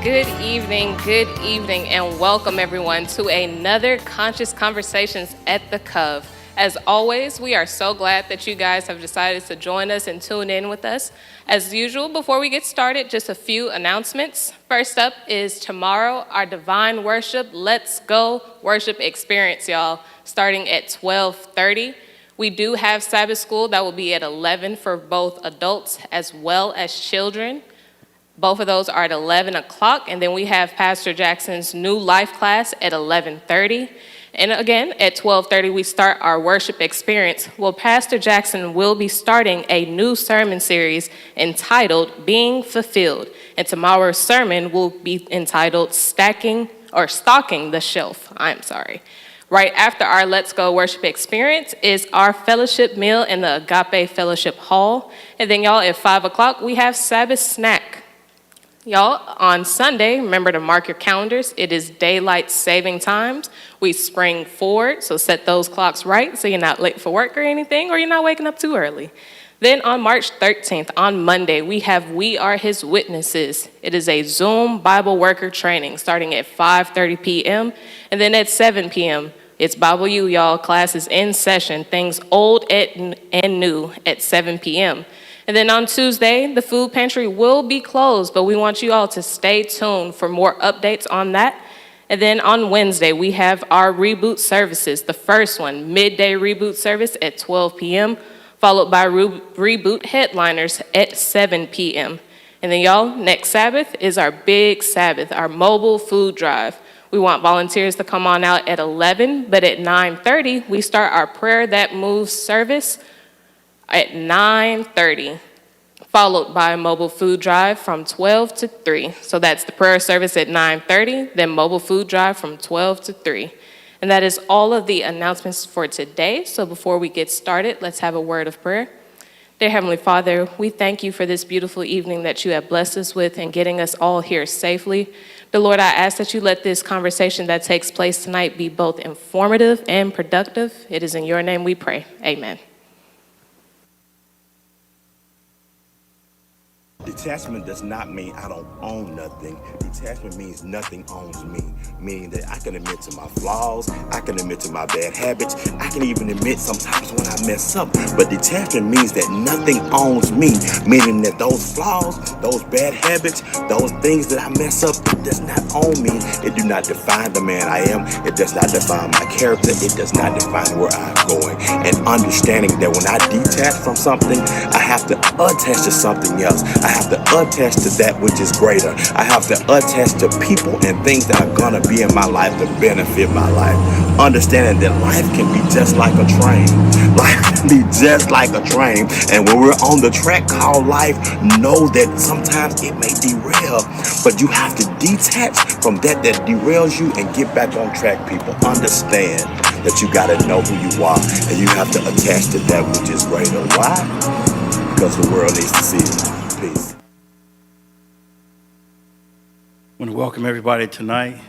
Good evening, and welcome everyone to another Conscious Conversations at the Cove. As always, we are so glad that you guys have decided to join us and tune in with us. As usual, before we get started, just a few announcements. First up is tomorrow, our Divine Worship Let's Go worship experience, y'all, starting at 12:30. We do have Sabbath school that will be at 11 for both adults as well as children. Both of those are at 11 o'clock, and then we have Pastor Jackson's new life class at 11:30. And again, at 12:30, we start our worship experience. Well, Pastor Jackson will be starting a new sermon series entitled Being Fulfilled. And tomorrow's sermon will be entitled Stalking the Shelf. Right after our Let's Go worship experience is our fellowship meal in the Agape Fellowship Hall. And then y'all, at 5 o'clock, we have Sabbath snack. Y'all, on Sunday, remember to mark your calendars. It is daylight saving times. We spring forward, so set those clocks right so you're not late for work or anything, or you're not waking up too early. Then on March 13th, on Monday, we have We Are His Witnesses. It is a Zoom Bible worker training starting at 5:30 p.m. And then at 7 p.m., it's Bible U, y'all. Class is in session. Things old and new at 7 p.m. And then on Tuesday, the food pantry will be closed, but we want you all to stay tuned for more updates on that. And then on Wednesday, we have our reboot services. The first one, midday reboot service at 12 p.m., followed by reboot headliners at 7 p.m. And then y'all, next Sabbath is our big Sabbath, our mobile food drive. We want volunteers to come on out at 11, but at 9:30, we start our Prayer That Moves service at 9:30, followed by a mobile food drive from 12 to 3. So that's the prayer service at 9:30, then mobile food drive from 12 to 3. And that is all of the announcements for today. So before we get started, let's have a word of prayer. Dear Heavenly Father, we thank you for this beautiful evening that you have blessed us with and getting us all here safely. But Lord, I ask that you let this conversation that takes place tonight be both informative and productive. It is in your name we pray. Amen. Detachment does not mean I don't own nothing. Detachment means nothing owns me, meaning that I can admit to my flaws, I can admit to my bad habits, I can even admit sometimes when I mess up. But detachment means that nothing owns me, meaning that those flaws, those bad habits, those things that I mess up, it does not own me. It do not define the man I am. It does not define my character. It does not define where I'm going. And understanding that when I detach from something, I have to attach to something else. I have to attach to that which is greater. I have to attach to people and things that are gonna be in my life to benefit my life. Understanding that life can be just like a train. Life can be just like a train. And when we're on the track called life, know that sometimes it may derail, but you have to detach from that derails you and get back on track, people. Understand that you gotta know who you are and you have to attach to that which is greater. Why? Because the world needs to see it. Peace. I want to welcome everybody tonight.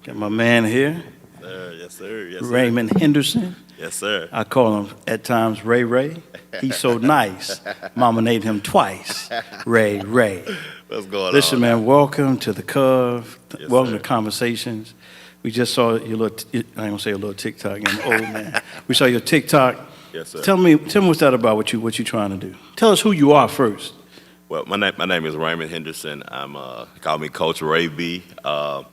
Got my man here. Yes, sir. Yes, sir. Raymond Henderson. Yes, sir. I call him at times Ray Ray. He's so nice. Mama named him twice. Ray Ray. What's going on? Listen, man, welcome to the Cove. Yes, welcome sir. to Conversations. We just saw your little, I ain't gonna say a little TikTok, I'm an old man. We saw your TikTok. Yes, sir. Tell me what's that about, what you trying to do. Tell us who you are first. Well, my name is Raymond Henderson. Call me Coach Ray B. I'm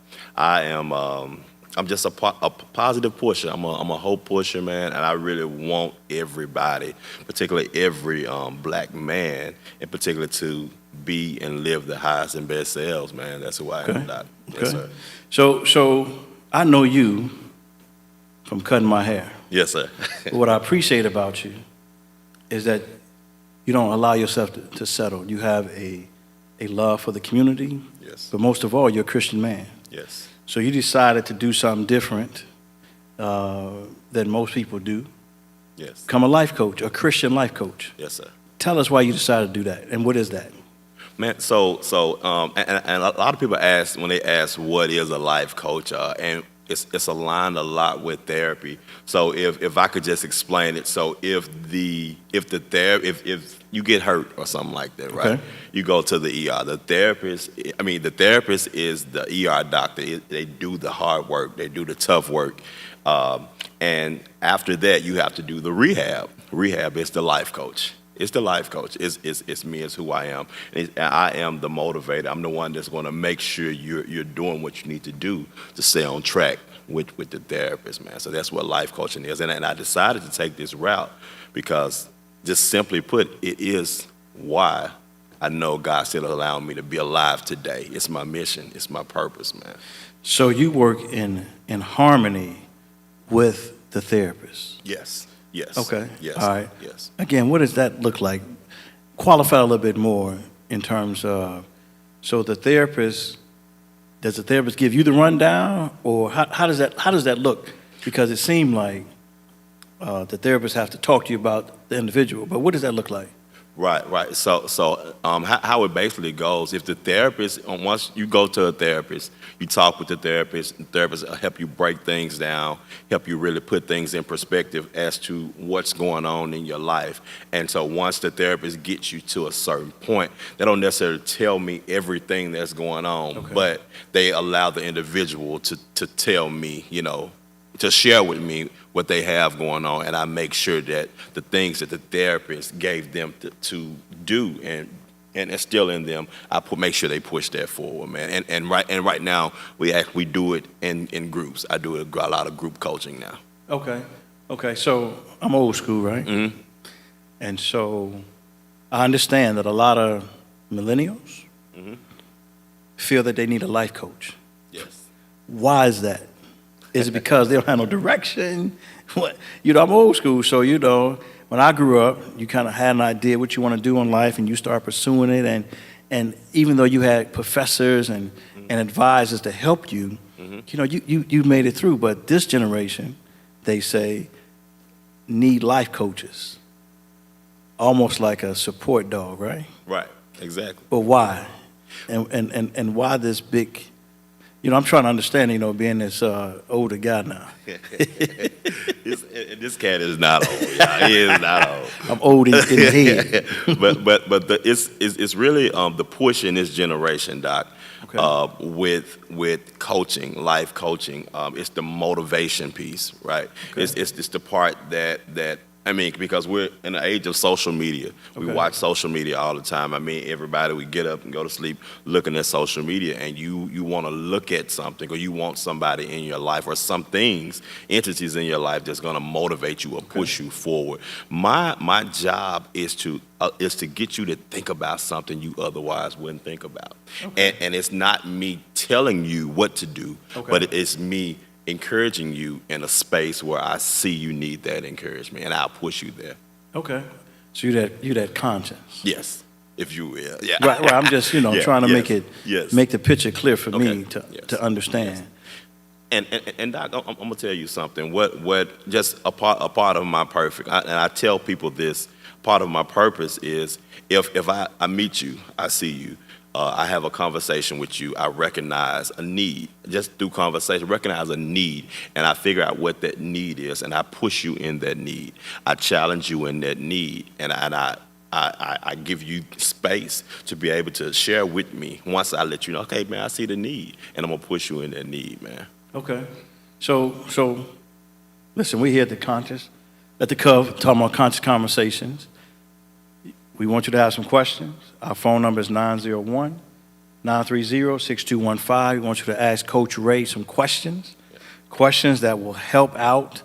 just a positive pusher. I'm a hope pusher, man, and I really want everybody, particularly every black man, in particular, to be and live the highest and best selves, man. That's who I am. Doc. Yes, Okay. sir. So I know you from cutting my hair. Yes, sir. What I appreciate about you is that you don't allow yourself to settle. You have a love for the community, Yes. but most of all, you're a Christian man. Yes. So you decided to do something different than most people do. Yes. Become a life coach, a Christian life coach. Yes, sir. Tell us why you decided to do that, and what is that? Man, and a lot of people ask when they ask what is a life coach, and it's aligned a lot with therapy. So if I could just explain it, so if you get hurt or something like that, right? Okay. You go to the ER. The therapist is the ER doctor. They do the hard work. They do the tough work. And after that, you have to do the rehab. Rehab is the life coach. It's the life coach. It's me. It's who I am. I am the motivator. I'm the one that's going to make sure you're doing what you need to do to stay on track with the therapist, man. So that's what life coaching is. And I decided to take this route because, just simply put, it is why I know God still allowing me to be alive today. It's my mission. It's my purpose, man. So you work in harmony with the therapist. Yes. Yes. Okay. Yes. All right. Yes. Again, what does that look like? Qualify a little bit more in terms of, so does the therapist give you the rundown, or how does that look? Because it seemed like the therapist has to talk to you about the individual, but what does that look like? Right. So how it basically goes, if the therapist, once you go to a therapist, you talk with the therapist will help you break things down, help you really put things in perspective as to what's going on in your life. And so once the therapist gets you to a certain point, they don't necessarily tell me everything that's going on, Okay. but they allow the individual to tell me, to share with me what they have going on, and I make sure that the things that the therapist gave them to do and instill in them, make sure they push that forward, man. And right now we do it in groups. I do a lot of group coaching now. Okay. So I'm old school, right? Mm-hmm. And so I understand that a lot of millennials Mm-hmm. feel that they need a life coach. Yes. Why is that? Is it because they don't have no direction? What? I'm old school, so when I grew up, you kind of had an idea what you want to do in life, and you start pursuing it. And even though you had professors and advisors to help you, you made it through. But this generation, they say, need life coaches, almost like a support dog, right? Right. Exactly. But why? And why this big? I'm trying to understand, being this older guy now. This cat is not old. Yeah, he is not old. I'm old in the head. but it's really the push in this generation, Doc. Okay. With coaching, life coaching, it's the motivation piece, right? Okay. It's the part that because we're in the age of social media. We Okay. watch social media all the time. Everybody, we get up and go to sleep looking at social media, and you want to look at something, or you want somebody in your life, or some things, entities in your life that's going to motivate you or push you forward. My job is to get you to think about something you otherwise wouldn't think about. Okay. And it's not me telling you what to do, Okay. but it's me encouraging you in a space where I see you need that encouragement, and I'll push you there. Okay. So you that conscience. Yes, if you will. Yeah. Right. I'm just Yeah, trying to yes. make the picture clear for Okay. me Yes. to understand. And Doc, I'm gonna tell you something. What just a part of my and I tell people this. Part of my purpose is if I meet you, I see you. I have a conversation with you, I recognize a need. Just through conversation, recognize a need, and I figure out what that need is, and I push you in that need. I challenge you in that need, and I give you space to be able to share with me once I let you know, okay, man, I see the need, and I'm going to push you in that need, man. Okay. So listen, we're here at the Cove, talking about conscious conversations. We want you to ask some questions. Our phone number is 901-930-6215. We want you to ask Coach Ray some questions that will help out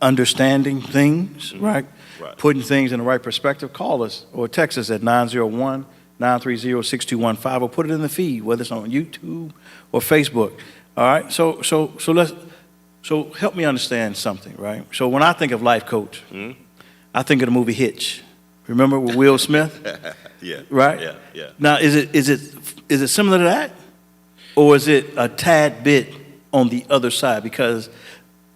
understanding things, right? Right. Putting things in the right perspective. Call us or text us at 901-930-6215, or put it in the feed, whether it's on YouTube or Facebook. All right. So help me understand something, right? So when I think of life coach, I think of the movie Hitch. Remember with Will Smith? Yeah. Right? Yeah. Now, is it similar to that? Or is it a tad bit on the other side? Because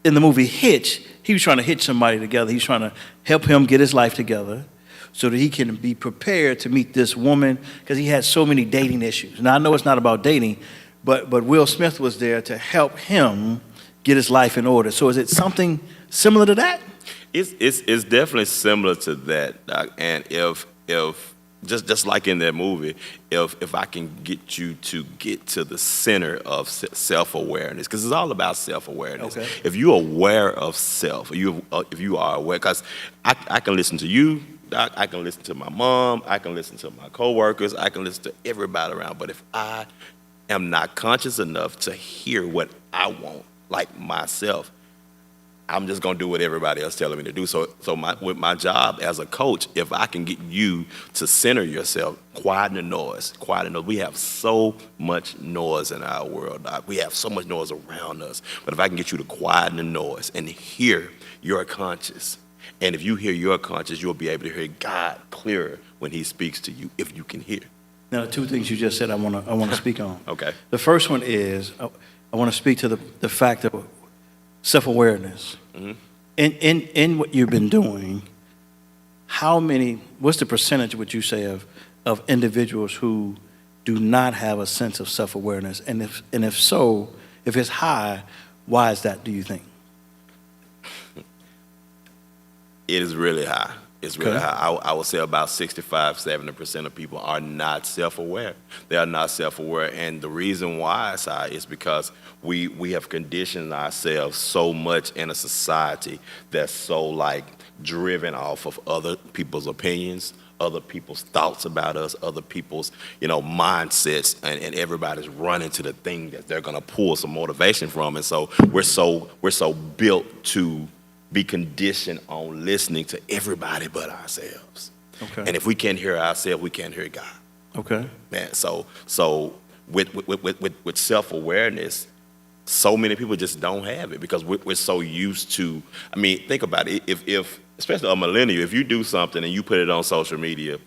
in the movie Hitch, he was trying to hitch somebody together. He's trying to help him get his life together so that he can be prepared to meet this woman, because he had so many dating issues. Now, I know it's not about dating, but Will Smith was there to help him get his life in order. So is it something similar to that? It's definitely similar to that, Doc. And if just like in that movie, if I can get you to get to the center of self-awareness, because it's all about self-awareness. Okay. If you're aware of self, if you are aware, because I can listen to you, Doc, I can listen to my mom, I can listen to my coworkers, I can listen to everybody around. But if I am not conscious enough to hear what I want, like myself, I'm just gonna do what everybody else telling me to do. So with my job as a coach, if I can get you to center yourself, quieten the noise. We have so much noise in our world, Doc. We have so much noise around us. But if I can get you to quieten the noise and hear your conscious, and if you hear your conscious, you'll be able to hear God clearer when he speaks to you, if you can hear. Now, the two things you just said I want to speak on. Okay. The first one is I want to speak to the fact of self-awareness. Mm-hmm. In what you've been doing, what's the percentage, would you say, of individuals who do not have a sense of self-awareness? And if so, if it's high, why is that, do you think? It is really high. It's really high. I would say about 65-70% of people are not self-aware. They are not self-aware, and the reason why it's high is because we have conditioned ourselves so much in a society that's so like driven off of other people's opinions, other people's thoughts about us, other people's mindsets, and everybody's running to the thing that they're gonna pull some motivation from, and so we're so built to be conditioned on listening to everybody but ourselves. Okay. And if we can't hear ourselves, we can't hear God. Okay. Man, so with self-awareness, so many people just don't have it because we're so used to, think about it. If especially a millennial, if you do something and you put it on social media,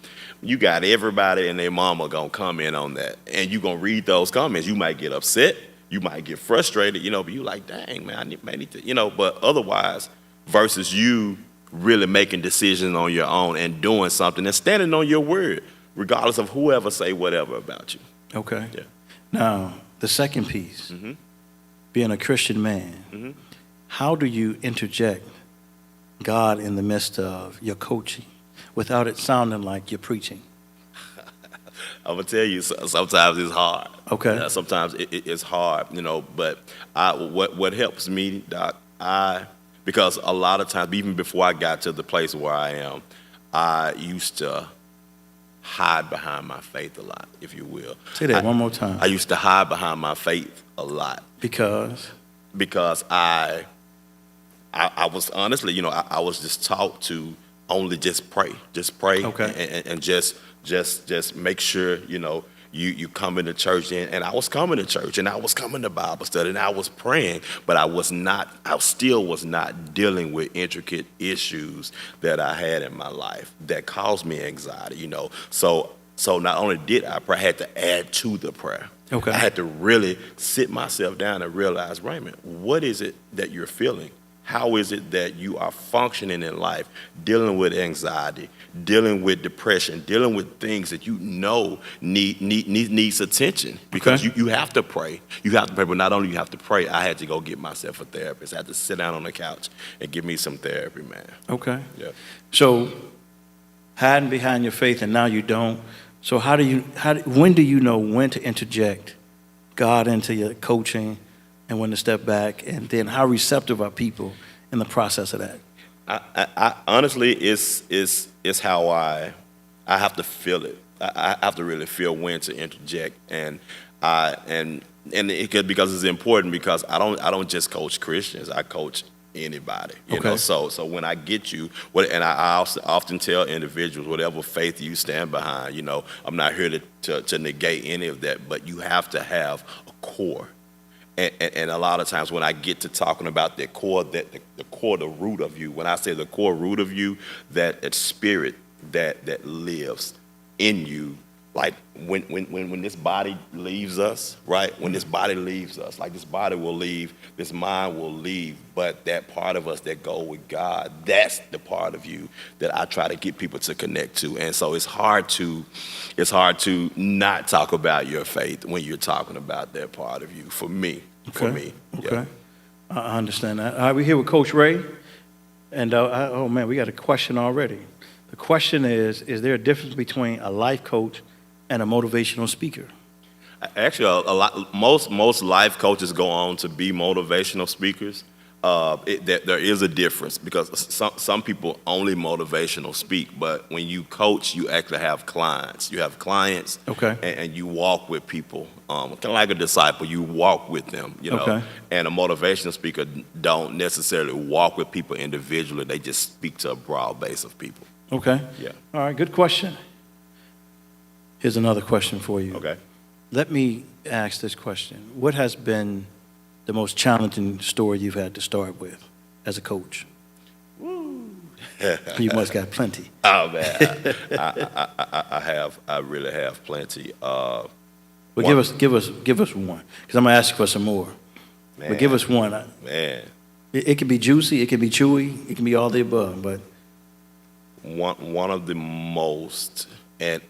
you got everybody and their mama gonna comment on that. And you gonna read those comments. You might get upset, you might get frustrated, but you like, dang, man, I need to, but otherwise, versus you really making decisions on your own and doing something and standing on your word, regardless of whoever say whatever about you. Okay. Yeah. Now, the second piece, being a Christian man, how do you interject God in the midst of your coaching without it sounding like you're preaching? I'm gonna tell you, sometimes it's hard. Okay. Sometimes it's hard, but what helps me, Doc, because a lot of times, even before I got to the place where I am, I used to hide behind my faith a lot, if you will. Say that one more time. I used to hide behind my faith a lot. Because I was honestly, I was just taught to only just pray, okay, and just make sure, you come into church, and I was coming to church, and I was coming to Bible study, and I was praying, but I still was not dealing with intricate issues that I had in my life that caused me anxiety, So not only did I pray, I had to add to the prayer. Okay. I had to really sit myself down and realize, Raymond, what is it that you're feeling? How is it that you are functioning in life, dealing with anxiety, dealing with depression, dealing with things that needs attention? Because you have to pray. You have to pray, but not only you have to pray, I had to go get myself a therapist. I had to sit down on the couch and give me some therapy, man. Okay. Yeah. So hiding behind your faith and now you don't. So when do you know when to interject God into your coaching and when to step back, and then how receptive are people in the process of that? I honestly, it's how I have to feel it. I have to really feel when to interject, and because it's important, because I don't just coach Christians. I coach anybody, you know. So when I get you, and I also often tell individuals, whatever faith you stand behind, I'm not here to negate any of that, but you have to have a core. And a lot of times when I get to talking about the core, the root of you, when I say the core root of you, that spirit that lives in you, like when this body leaves us, right? When this body leaves us, like this body will leave, this mind will leave, but that part of us that go with God, that's the part of you that I try to get people to connect to. And so it's hard to not talk about your faith when you're talking about that part of you. For me. Okay. Yeah. I understand that. All right, we're here with Coach Ray. And, oh, man, we got a question already. The question is there a difference between a life coach and a motivational speaker? Actually, most life coaches go on to be motivational speakers. There is a difference because some people only motivational speak, but when you coach, you actually have clients. You have clients, okay, and you walk with people, kind of like a disciple. You walk with them, you know. Okay. And a motivational speaker don't necessarily walk with people individually. They just speak to a broad base of people. Okay. Yeah. All right, good question. Here's another question for you. Okay. Let me ask this question. What has been the most challenging story you've had to start with as a coach? Woo. You must got plenty. Oh man, I really have plenty. Well, give us one, because I'm gonna ask you for some more. Man, but give us one. Man, it can be juicy, it can be chewy, it can be all the above. But one of the most, and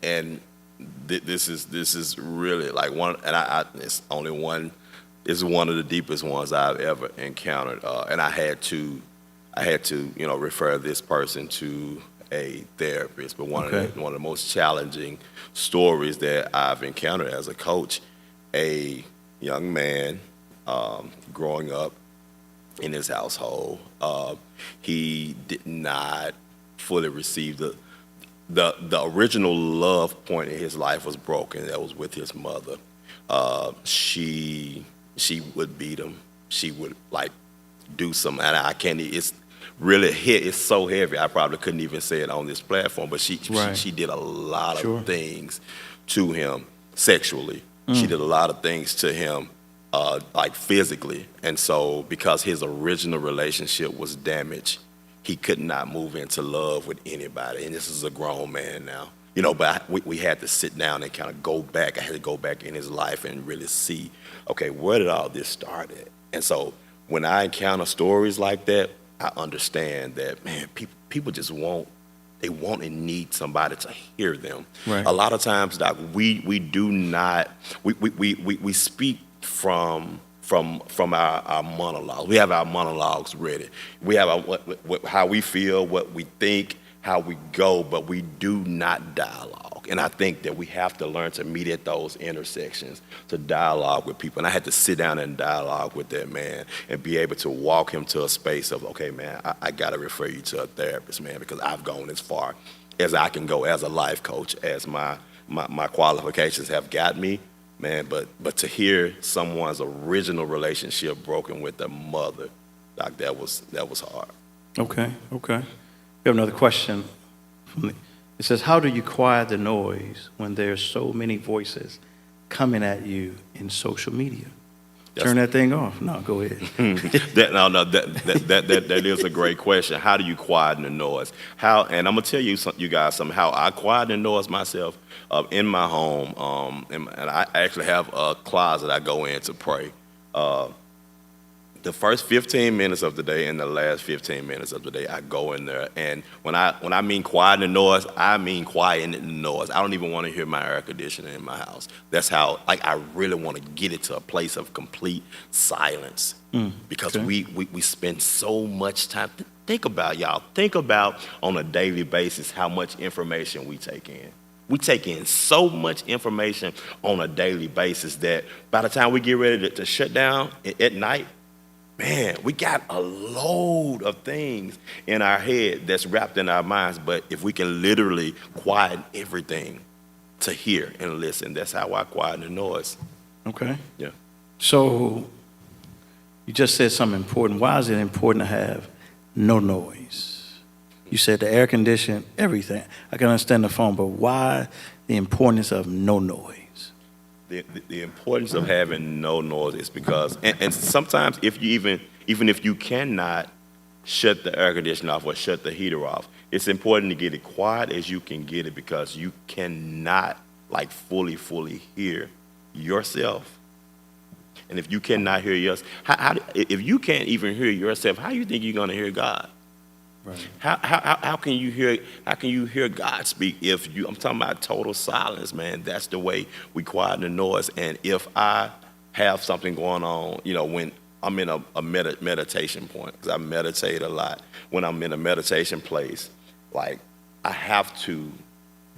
this is really like one, and it's only one. It's one of the deepest ones I've ever encountered, and I had to refer this person to a therapist. But one of the most challenging stories that I've encountered as a coach, a young man growing up in his household, he did not fully receive the original love point in his life was broken. That was with his mother. She would beat him. She would like do some, and I can't. It's really hit. It's so heavy. I probably couldn't even say it on this platform. But she did a lot of things to him sexually. She did a lot of things to him, like physically. And so, because his original relationship was damaged, he could not move into love with anybody. And this is a grown man now. You know, but we had to sit down and kind of go back. I had to go back in his life and really see, okay, where did all this start at? And so when I encounter stories like that, I understand that, man, people just want and need somebody to hear them. Right. A lot of times, Doc, we do not, we speak from our monologues. We have our monologues ready. We have how we feel, what we think, how we go, but we do not dialogue. And I think that we have to learn to meet at those intersections, to dialogue with people. And I had to sit down and dialogue with that man and be able to walk him to a space of, okay, man, I got to refer you to a therapist, man, because I've gone as far as I can go as a life coach, as my qualifications have got me, man. But to hear someone's original relationship broken with their mother, like that was hard. Okay. We have another question. It says, how do you quiet the noise when there's so many voices coming at you in social media? Turn that thing off. No, go ahead. That is a great question. How do you quiet the noise? And I'm gonna tell you guys something. How I quiet the noise myself in my home, and I actually have a closet I go in to pray. The first 15 minutes of the day and the last 15 minutes of the day, I go in there. And when I mean quieting the noise, I mean quieting the noise. I don't even want to hear my air conditioner in my house. That's how, like, I really want to get it to a place of complete silence. Because we spend so much time. Think about on a daily basis how much information we take in. We take in so much information on a daily basis that by the time we get ready to shut down at night, man, we got a load of things in our head that's wrapped in our minds. But if we can literally quiet everything to hear and listen, that's how I quiet the noise. Okay. Yeah. So you just said something important. Why is it important to have no noise? You said the air condition, everything. I can understand the phone, but why the importance of no noise? The importance of having no noise is because, and sometimes if you even if you cannot shut the air conditioner off or shut the heater off, it's important to get it quiet as you can get it, because you cannot like fully hear yourself. And if you cannot hear yourself, if you can't even hear yourself, how do you think you're going to hear God? Right. How can you hear God speak if I'm talking about total silence, man? That's the way we quiet the noise. And if I have something going on, you know, when I'm in a meditation point because I meditate a lot. When I'm in a meditation place, like I have to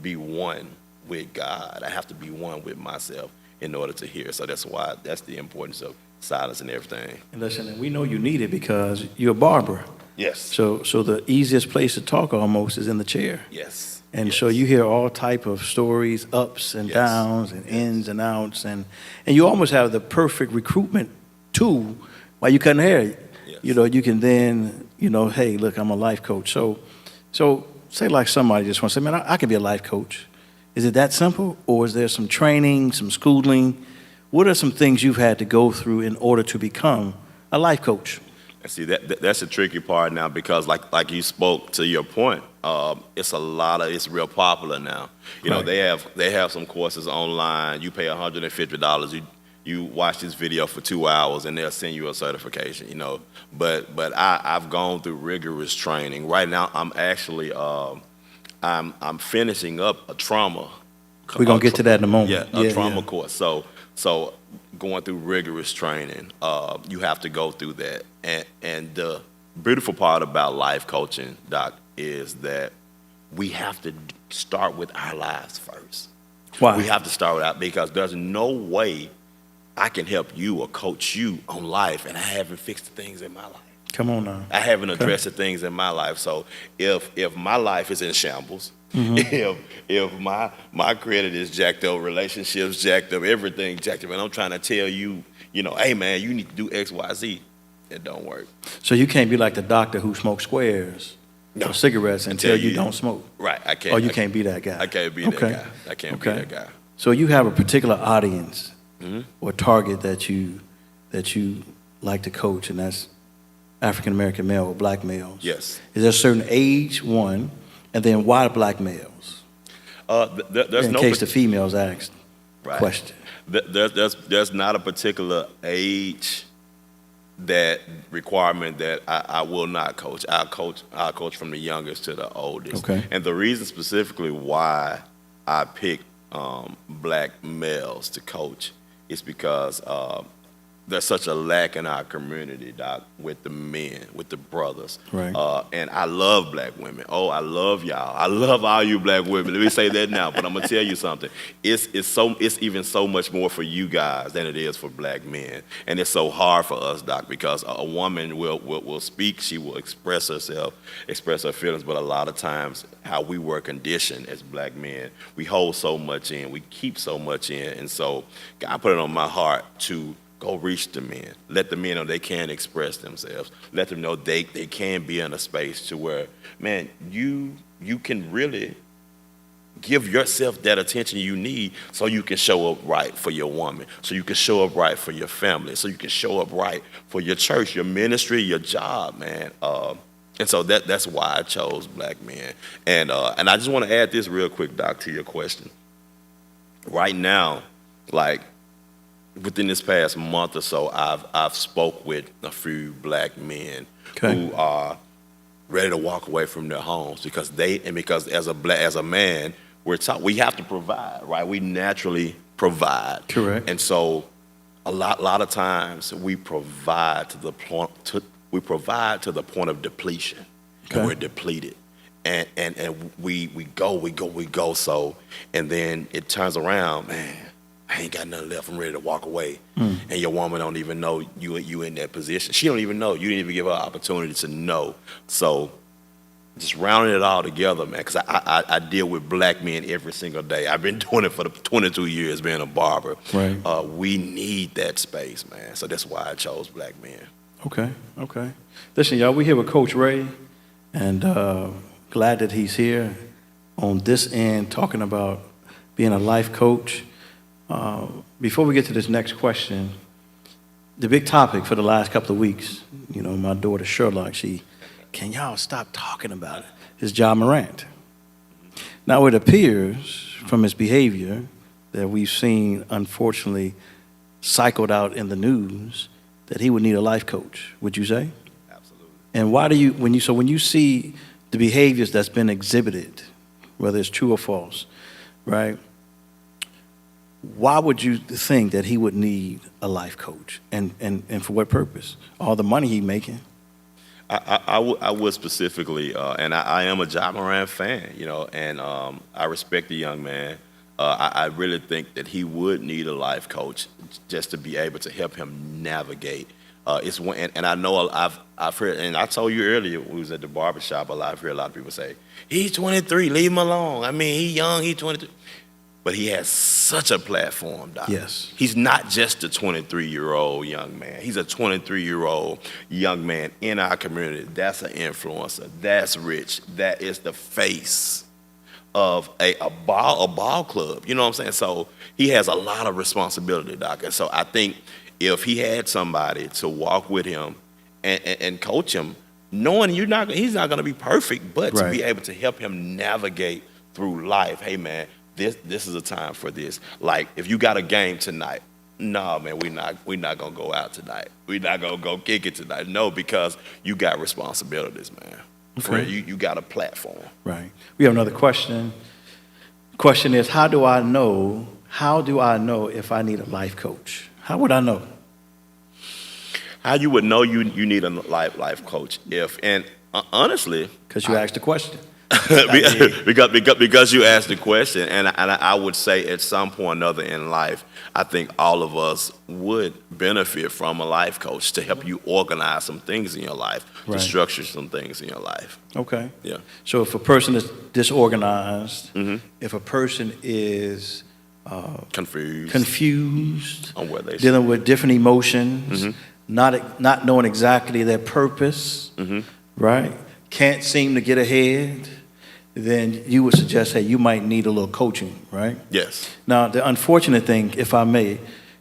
be one with God. I have to be one with myself in order to hear. So that's the importance of silence and everything. And listen, we know you need it because you're a barber. Yes. So the easiest place to talk almost is in the chair. Yes. And yes. so you hear all type of stories, ups and Yes. downs and ins and outs, and you almost have the perfect recruitment tool while you cutting hair. Yes. You can then, hey, look, I'm a life coach. So say like somebody just wants to say, man, I can be a life coach. Is it that simple, or is there some training, some schooling? What are some things you've had to go through in order to become a life coach? And see, that's the tricky part now because like you spoke to your point, it's real popular now. You know, they have some courses online. You pay $150. You watch this video for 2 hours and they'll send you a certification, But I've gone through rigorous training. Right now I'm actually I'm finishing up a trauma. We're gonna get to that in a moment. Yeah, a trauma course. So going through rigorous training, you have to go through that. And the beautiful part about life coaching, Doc, is that we have to start with our lives first. Why? We have to start with that because there's no way I can help you or coach you on life and I haven't fixed the things in my life. Come on now. I haven't addressed the things in my life. So if my life is in shambles, if my credit is jacked up, relationships jacked up, everything jacked up, and I'm trying to tell you, hey man, you need to do X, Y, Z, it don't work. So you can't be like the doctor who smokes squares or cigarettes and tell you don't smoke. Right, I can't. Oh, you can't be that guy. I can't be that guy. I can't be that guy. So you have a particular audience or target that you like to coach, and that's African American male or black males. Yes. Is there a certain age, one, and then why black males? There's in no case the females asked right. question. There's not a particular age that requirement that I will not coach. I'll coach from the youngest to the oldest. Okay. And the reason specifically why I pick black males to coach is because there's such a lack in our community, Doc, with the men, with the brothers. Right. And I love black women. Oh, I love y'all. I love all you black women. Let me say that now, but I'm gonna tell you something. It's even so much more for you guys than it is for black men. And it's so hard for us, Doc, because a woman will speak, she will express herself, express her feelings, but a lot of times how we were conditioned as black men, we hold so much in, we keep so much in. And so God put it on my heart to go reach the men. Let the men know they can express themselves. Let them know they can be in a space to where, man, you can really give yourself that attention you need so you can show up right for your woman, so you can show up right for your family, so you can show up right for your church, your ministry, your job, man. And so that's why I chose black men. And I just want to add this real quick, Doc, to your question. Right now, like, within this past month or so, I've spoke with a few black men who are ready to walk away from their homes because as a man, we're taught we have to provide, right? We naturally provide. Correct. And so a lot of times we provide to the point of depletion. Okay. And we're depleted. And we go so, and then it turns around, man, I ain't got nothing left. I'm ready to walk away. And your woman don't even know you in that position. She don't even know. You didn't even give her an opportunity to know. So just rounding it all together, man, because I deal with black men every single day. I've been doing it for the 22 years being a barber. Right. We need that space, man. So that's why I chose black men. Okay. Listen, y'all, we're here with Coach Ray, and glad that he's here on this end talking about being a life coach. Before we get to this next question, the big topic for the last couple of weeks, my daughter Sherlock, can y'all stop talking about it, is Ja Morant. Now it appears from his behavior that we've seen, unfortunately, cycled out in the news that he would need a life coach, would you say? Absolutely. And why do you, when you see the behaviors that's been exhibited, whether it's true or false, right? why would you think that he would need a life coach, and for what purpose? All the money he's making. I would specifically, and I am a Ja Morant fan, and I respect the young man. I really think that he would need a life coach just to be able to help him navigate. It's one, and I know I've heard, and I told you earlier when we was at the barbershop, I've heard a lot of people say, he's 23, leave him alone. I mean, he's young, he's 23. But he has such a platform, Doc. Yes. He's not just a 23-year-old young man. He's a 23-year-old young man in our community. That's an influencer. That's rich. That is the face of a ball club. You know what I'm saying? So he has a lot of responsibility, Doc. And so I think if he had somebody to walk with him and coach him, knowing he's not going to be perfect, but to be able to help him navigate through life. Hey, man, this is a time for this. Like, if you got a game tonight, no, man, we not gonna go out tonight. We not gonna go kick it tonight. No, because you got responsibilities, man. Okay. You got a platform. Right. We have another question. Question is, how do I know if I need a life coach? How would I know? How you would know you need a life coach honestly, because you asked the question. because you asked the question, and I would say at some point or another in life, I think all of us would benefit from a life coach to help you organize some things in your life, to structure some things in your life. Okay. Yeah. So if a person is disorganized, if a person is confused on what they dealing with different emotions, not knowing exactly their purpose, right? Can't seem to get ahead, then you would suggest, hey, you might need a little coaching, right? Yes. Now, the unfortunate thing, if I may,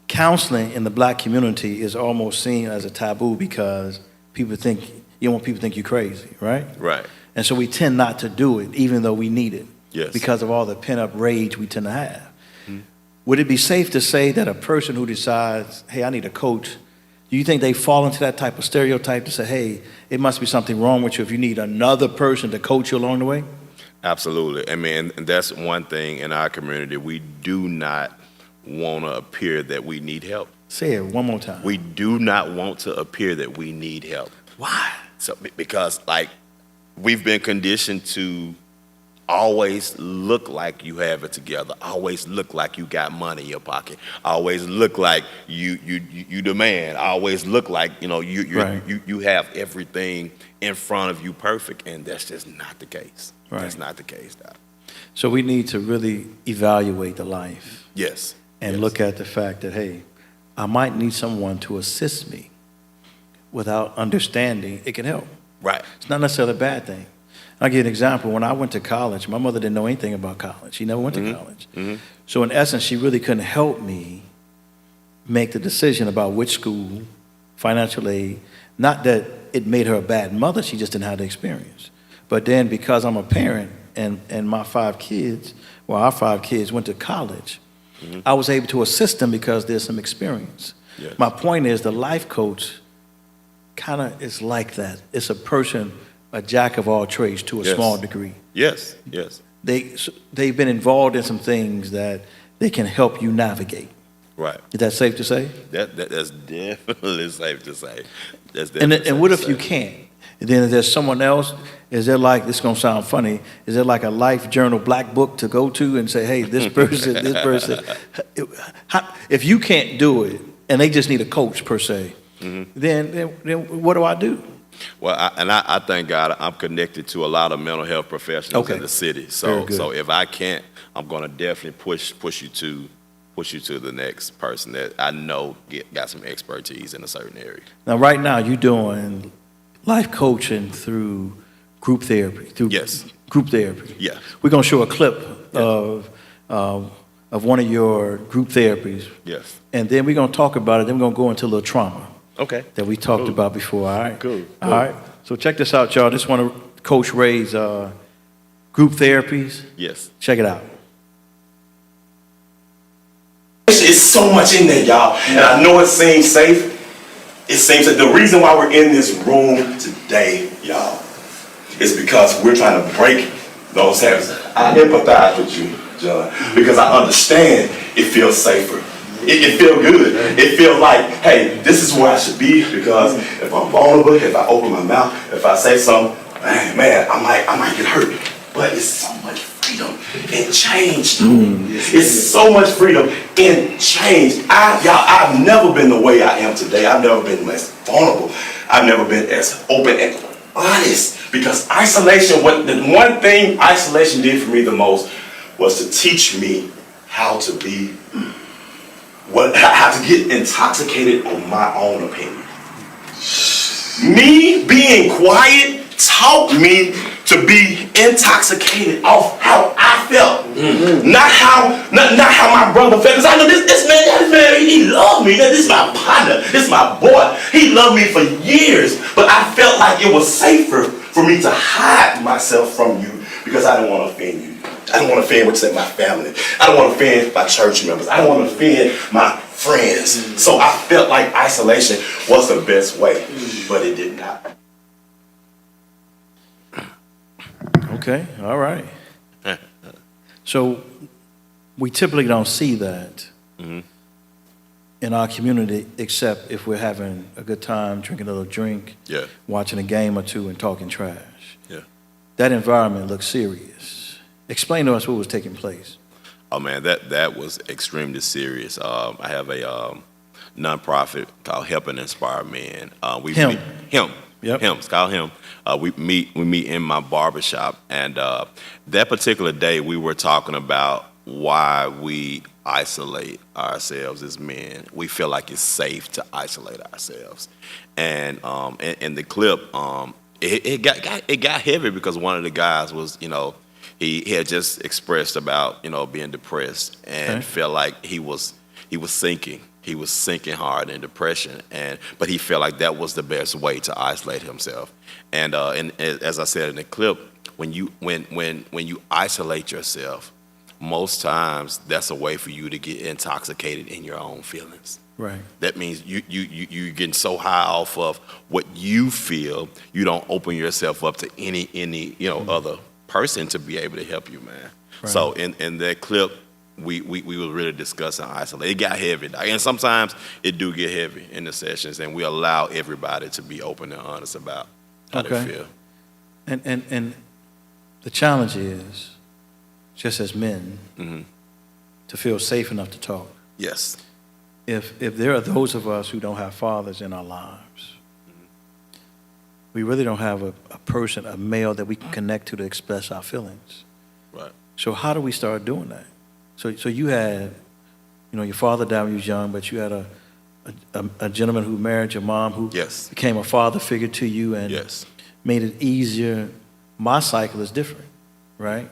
counseling in the black community is almost seen as a taboo because you don't want people to think you're crazy, right? Right. And so we tend not to do it, even though we need it. Yes. Because of all the pent-up rage we tend to have. Would it be safe to say that a person who decides, hey, I need a coach, do you think they fall into that type of stereotype to say, hey, it must be something wrong with you if you need another person to coach you along the way? Absolutely. I mean, that's one thing in our community. We do not want to appear that we need help. Say it one more time. We do not want to appear that we need help. Why? So because, we've been conditioned to always look like you have it together, always look like you got money in your pocket, always look like you the man, always look like you have everything in front of you perfect, and that's just not the case. Right. That's not the case, Doc. So we need to really evaluate the life. Yes. And look at the fact that, hey, I might need someone to assist me. Without understanding, it can help. Right. It's not necessarily a bad thing. I'll give you an example. When I went to college, my mother didn't know anything about college. She never went to college. So in essence, she really couldn't help me make the decision about which school, financial aid. Not that it made her a bad mother, she just didn't have the experience. But then because I'm a parent and our 5 kids went to college, I was able to assist them because there's some experience. Yes. My point is the life coach kind of is like that. It's a person, a jack of all trades to a small degree. Yes. They've been involved in some things that they can help you navigate. Right. Is that safe to say? That's definitely safe to say. And what if you can't? And then there's someone else, is there this is going to sound funny, is there like a life journal black book to go to and say, hey, this person. If you can't do it and they just need a coach per se, then what do I do? Well, I thank God I'm connected to a lot of mental health professionals in the city. So if I can't, I'm going to definitely push you to the next person that I know got some expertise in a certain area. Now, right now, you're doing life coaching through group therapy. Group therapy. Yeah. We're going to show a clip of one of your group therapies. Yes. And then we're going to talk about it. Then we're going to go into a little trauma. Okay. That we talked about before. All right. Cool. All right. So check this out, y'all. This is one of Coach Ray's group therapies. Yes. Check it out. It's so much in there, y'all. And I know it seems safe. It seems that the reason why we're in this room today, y'all, is because we're trying to break those habits. I empathize with you, John, because I understand it feels safer. It feels good. It feels like, hey, this is where I should be, because if I'm vulnerable, if I open my mouth, if I say something, man, I might get hurt. But it's so much freedom in change. It's so much freedom in change. I've never been the way I am today. I've never been less vulnerable. I've never been as open and honest, because isolation, the one thing isolation did for me the most was to teach me how to be, how to get intoxicated on my own opinion. Me being quiet taught me to be intoxicated off how I felt, not how my brother felt. Because I know this man, he loved me. This is my partner. This is my boy. He loved me for years, but I felt like it was safer for me to hide myself from you because I didn't want to offend you. I don't want to offend my family. I don't want to offend my church members. I don't want to offend my friends. So I felt like isolation was the best way, but it did not. Okay, all right. So we typically don't see that in our community, except if we're having a good time, drinking a little drink, watching a game or two, and talking trash. Yeah. That environment looks serious. Explain to us what was taking place. Oh man, that was extremely serious. I have a nonprofit called Help and Inspire Men. It's called Him. We meet in my barbershop, and that particular day we were talking about why we isolate ourselves as men. We feel like it's safe to isolate ourselves, and in the clip, it got heavy because one of the guys was, he had just expressed about being depressed and felt like he was sinking. He was sinking hard in depression, but he felt like that was the best way to isolate himself. And as I said in the clip, when you isolate yourself, most times that's a way for you to get intoxicated in your own feelings. Right. That means you're getting so high off of what you feel, you don't open yourself up to any other person to be able to help you, man. Right. So in that clip, we were really discussing isolation. It got heavy, and sometimes it do get heavy in the sessions, and we allow everybody to be open and honest about how they feel. And the challenge is, just as men, to feel safe enough to talk. Yes. If there are those of us who don't have fathers in our lives, we really don't have a person, a male that we can connect to express our feelings. Right. So how do we start doing that? So you had, your father died when you was young, but you had a gentleman who married your mom, who became a father figure to you and made it easier. My cycle is different, right?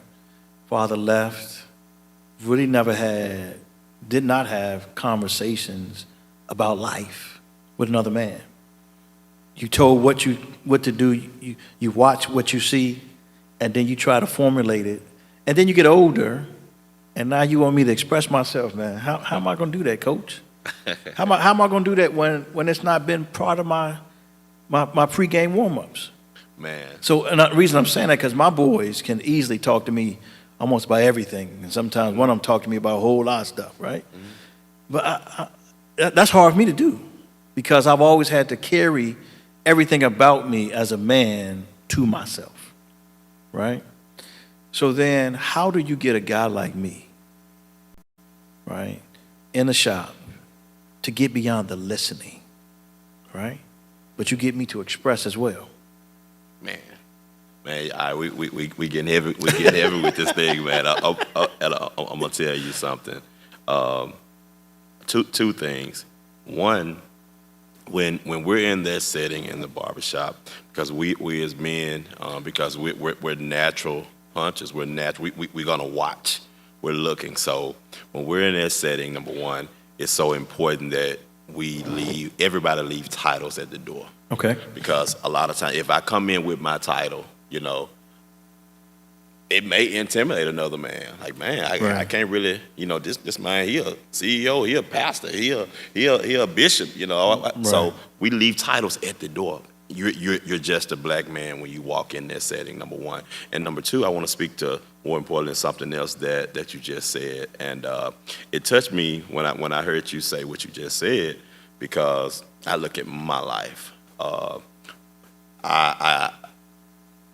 Father left, really did not have conversations about life with another man. You told what to do, you watch what you see, and then you try to formulate it. And then you get older, and now you want me to express myself, man. How am I going to do that, Coach? How am I going to do that when it's not been part of my pregame warm-ups? Man. So, and the reason I'm saying that, because my boys can easily talk to me almost about everything. And sometimes one of them talk to me about a whole lot of stuff, right? But that's hard for me to do, because I've always had to carry everything about me as a man to myself, right? So then how do you get a guy like me, right, in the shop to get beyond the listening, right? But you get me to express as well. Man, we getting heavy. We getting heavy with this thing, man. I'm gonna tell you something. Two things. One, when we're in that setting in the barbershop, because we as men, because we're natural hunters, we're gonna watch. We're looking. So when we're in that setting, number one, it's so important that everybody leave titles at the door. Okay. Because a lot of times, if I come in with my title, it may intimidate another man. Like, man, I can't really, this man, he a CEO, he a pastor, he a bishop, Right. So we leave titles at the door. you're just a black man when you walk in that setting, number one. And number two, I want to speak to, more importantly, something else that you just said. And it touched me when I heard you say what you just said, because I look at my life. I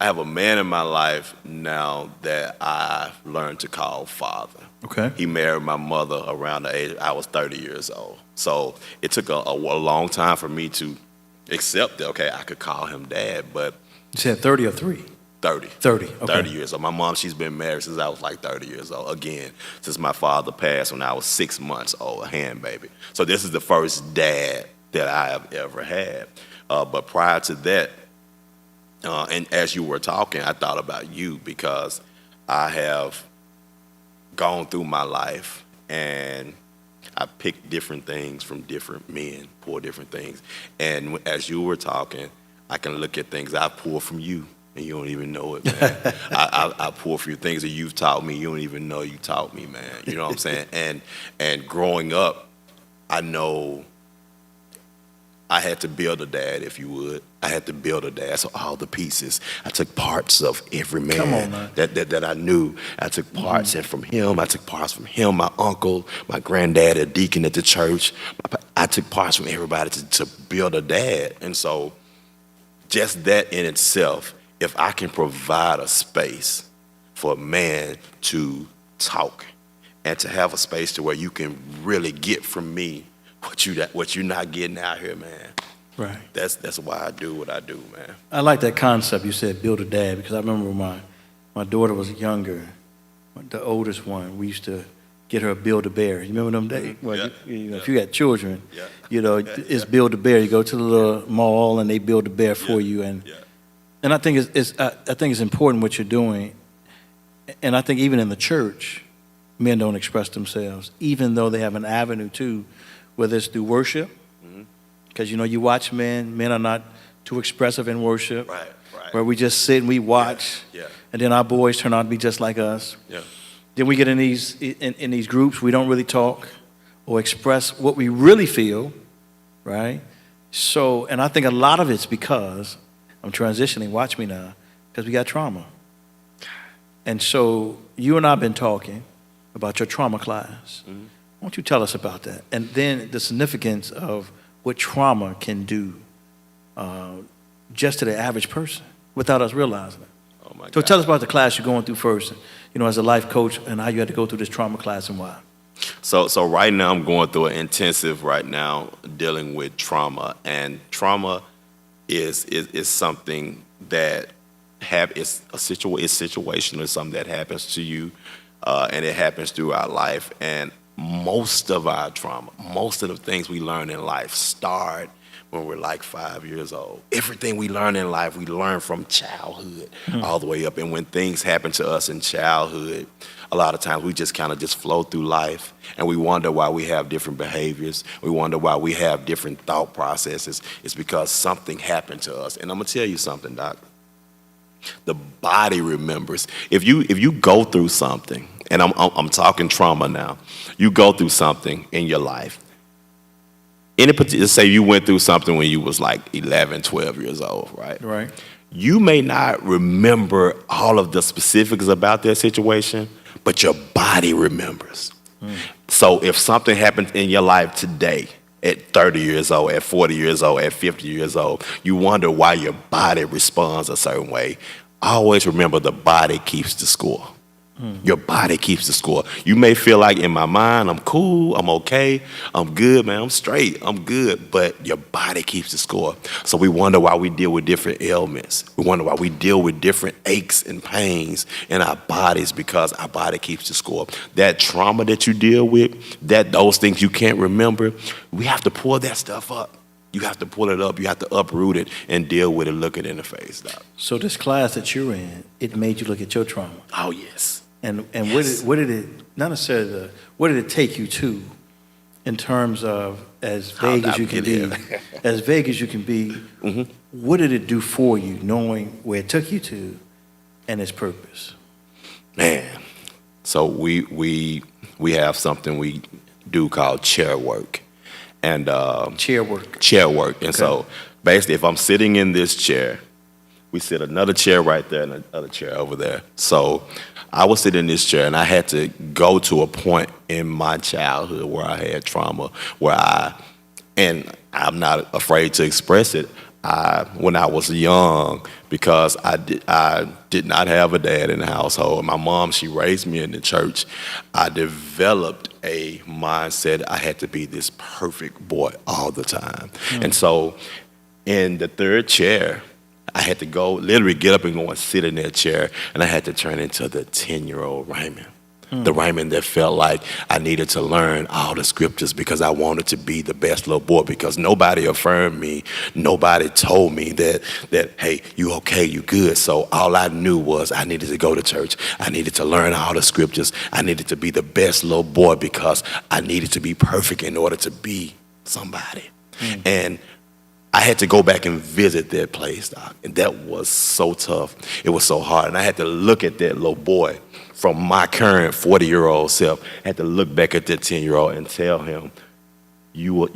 have a man in my life now that I've learned to call father. Okay. He married my mother around the age I was 30 years old. So it took a long time for me to accept that, okay, I could call him dad, but... You said 30 or 3? 30. 30, okay. 30 years old. My mom, she's been married since I was like 30 years old. Again, since my father passed when I was 6 months old, a hand baby. So this is the first dad that I have ever had. But prior to that, and as you were talking, I thought about you, because I have gone through my life and I picked different things from different men, pulled different things. And as you were talking, I can look at things I pulled from you, and you don't even know it, man. I pulled from you things that you've taught me, you don't even know you taught me, man. You know what I'm saying? And growing up, I know I had to build a dad, if you would. I had to build a dad, so all the pieces. I took parts of every man, that I knew. I took parts and from him. I took parts from him, my uncle, my granddad, a deacon at the church. I took parts from everybody to build a dad. And so just that in itself, if I can provide a space for a man to talk and to have a space to where you can really get from me what you're not getting out here, man. Right. That's why I do what I do, man. I like that concept you said, build a dad, because I remember when my daughter was younger, the oldest one, we used to get her a Build-A-Bear. You remember them days? Well, Yeah. you know, if you got children, Yeah. It's Build-A-Bear. You go to the little mall and they build a bear for you, and I think it's important what you're doing, and I think even in the church, men don't express themselves, even though they have an avenue too, whether it's through worship, because you watch men are not too expressive in worship, Right. where we just sit and we watch, and then our boys turn out to be just like us. Yeah. Then we get in these groups, we don't really talk or express what we really feel, right? So, and I think a lot of it's because, I'm transitioning, watch me now, because we got trauma. And so you and I have been talking about your trauma class. Why don't you tell us about that? And then the significance of what trauma can do just to the average person without us realizing it. Oh my God. So tell us about the class you're going through first, as a life coach, and how you had to go through this trauma class and why. So right now I'm going through an intensive right now dealing with trauma, and trauma is something that it's situational. It's something that happens to you, and it happens throughout life. And most of our trauma, most of the things we learn in life start when we're like 5 years old. Everything we learn in life, we learn from childhood all the way up. And when things happen to us in childhood, a lot of times we just kind of just flow through life, and we wonder why we have different behaviors. We wonder why we have different thought processes. It's because something happened to us. And I'm gonna tell you something, Doc. The body remembers. If you go through something, and I'm talking trauma now, you go through something in your life. Let's say you went through something when you was like 11, 12 years old, right? Right. You may not remember all of the specifics about that situation, but your body remembers. So if something happens in your life today, at 30 years old, at 40 years old, at 50 years old, you wonder why your body responds a certain way. Always remember, the body keeps the score. Your body keeps the score. You may feel like, in my mind, I'm cool, I'm okay, I'm good, man, I'm straight, I'm good, but your body keeps the score. So we wonder why we deal with different ailments. We wonder why we deal with different aches and pains in our bodies, because our body keeps the score. That trauma that you deal with, those things you can't remember, we have to pull that stuff up. You have to pull it up. You have to uproot it and deal with it, look it in the face, Doc. So this class that you're in, it made you look at your trauma. Oh, yes. And Yes. what did it, not necessarily, what did it take you to in terms of, as vague as you can be, as vague as you can be, what did it do for you, knowing where it took you to and its purpose? Man, so we have something we do called chair work. and Chair work. chair work. And Okay. so basically, if I'm sitting in this chair, we sit another chair right there and another chair over there. So I was sitting in this chair, and I had to go to a point in my childhood where I had trauma, and I'm not afraid to express it. When I was young, because I did not have a dad in the household. My mom, she raised me in the church. I developed a mindset I had to be this perfect boy all the time. And so in the third chair, I had to literally get up and go and sit in that chair, and I had to turn into the 10-year-old Raymond. The Raymond that felt like I needed to learn all the scriptures because I wanted to be the best little boy, because nobody affirmed me. Nobody told me that hey, you okay, you good. So all I knew was I needed to go to church. I needed to learn all the scriptures. I needed to be the best little boy because I needed to be perfect in order to be somebody. And I had to go back and visit that place, Doc, and that was so tough. It was so hard, and I had to look at that little boy from my current 40-year-old self. I had to look back at that 10-year-old and tell him, you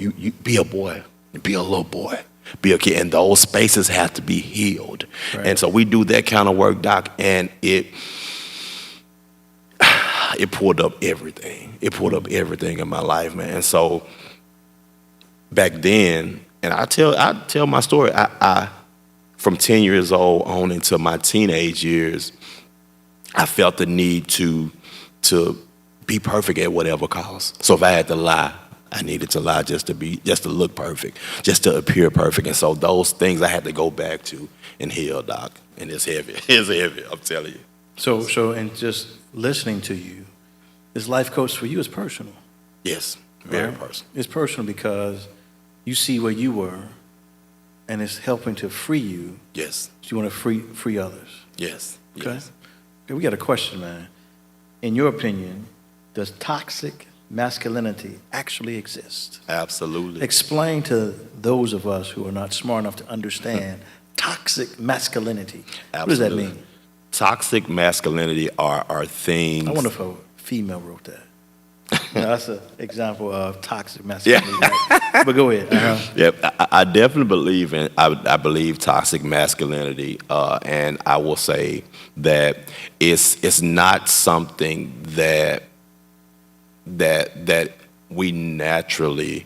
be a boy, be a little boy, be a kid, and those spaces have to be healed. Right. And so we do that kind of work, Doc, and it pulled up everything. It pulled up everything in my life, man. And so back then, and I tell my story. I from 10 years old on into my teenage years, I felt the need to be perfect at whatever cost. So if I had to lie, I needed to lie just to look perfect, just to appear perfect. And so those things I had to go back to and heal, Doc. And it's heavy. It's heavy, I'm telling you. So and just listening to you, this life coach for you is personal. Yes, very right? personal. It's personal because you see where you were, and it's helping to free you. Yes. You want to free others. Yes. Okay. Yes. Okay, we got a question, man. In your opinion, does toxic masculinity actually exist? Absolutely. Explain to those of us who are not smart enough to understand toxic masculinity. Absolutely. What does that mean? Toxic masculinity are things. I wonder if a female wrote that. That's an example of toxic masculinity. Right? But go ahead. Yep, I definitely believe in. I believe toxic masculinity, and I will say that it's not something that we naturally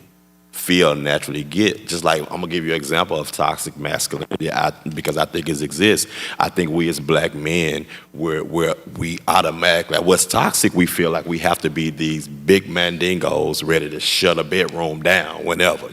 get. Just like, I'm gonna give you an example of toxic masculinity, because I think it exists. I think we as black men, we automatically, what's toxic, we feel like we have to be these big mandingos ready to shut a bedroom down whenever,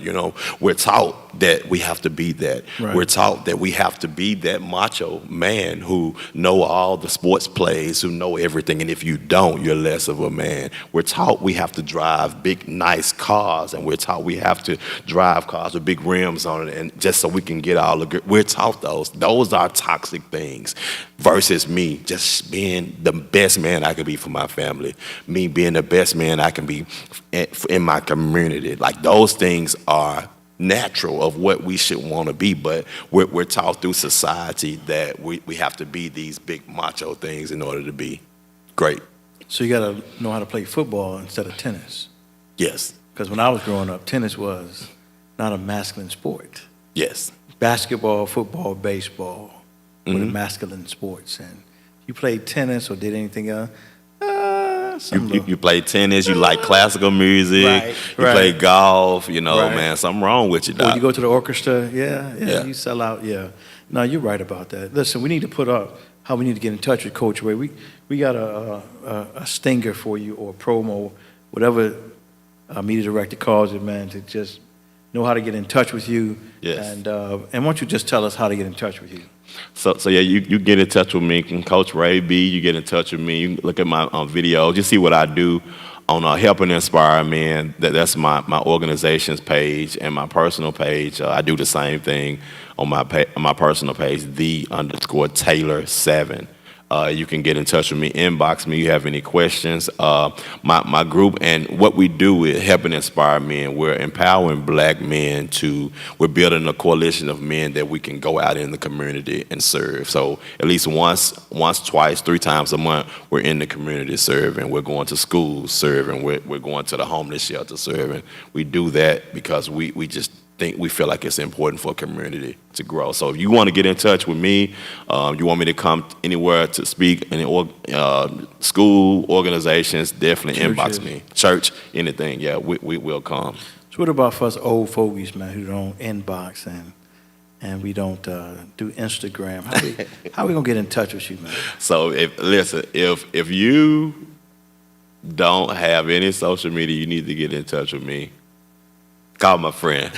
We're taught that we have to be that. Right. We're taught that we have to be that macho man who know all the sports plays, who know everything, and if you don't, you're less of a man. We're taught we have to drive big, nice cars, and we're taught we have to drive cars with big rims on it, and just so we can get all the good. We're taught those. Those are toxic things versus me just being the best man I can be for my family, me being the best man I can be in my community. Like, those things are natural of what we should want to be, but we're taught through society that we have to be these big macho things in order to be great. So you got to know how to play football instead of tennis. Yes. Because when I was growing up, tennis was not a masculine sport. Yes. Basketball, football, baseball were the masculine sports. And you played tennis or did anything else, you play tennis, you like classical music, right, you play golf, right. Man, something wrong with you, Doc. Or you go to the orchestra, yeah, you sell out, yeah. No, you're right about that. Listen, we need to put up how we need to get in touch with Coach Ray. We got a stinger for you, or a promo, whatever media director calls it, man, to just know how to get in touch with you. Yes. And why don't you just tell us how to get in touch with you? So yeah, you get in touch with me, Coach Ray B. You get in touch with me. You look at my videos. You see what I do on Help and Inspire Men. That's my organization's page, and my personal page. I do the same thing on my personal page, _Taylor 7. You can get in touch with me, inbox me. You have any questions? My group and what we do is helping inspire men. We're empowering black men we're building a coalition of men that we can go out in the community and serve. So at least once, twice, 3 times a month, we're in the community serving. We're going to schools serving. We're going to the homeless shelter serving. We do that because we just we feel like it's important for a community to grow. So if you want to get in touch with me, you want me to come anywhere to speak, school, organizations, definitely inbox me. Church, anything, yeah, we will come. So what about for us old fogies, man, who don't inbox and we don't do Instagram? How we gonna get in touch with you, man? So if you don't have any social media, you need to get in touch with me. Call my friend.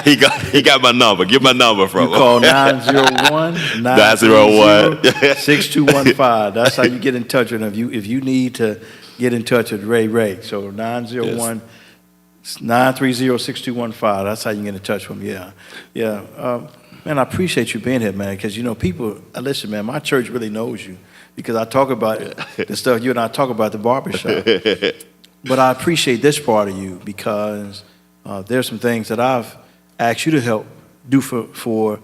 he got my number. Give my number from him. You call 901-930-6215. That's how you get in touch with him. If you need to get in touch with Ray. So 901-930-6215. That's how you get in touch with him. Yeah. Man, I appreciate you being here, man, because, people, listen, man, my church really knows you because I talk about the stuff you and I talk about at the barbershop. But I appreciate this part of you because there's some things that I've asked you to help do for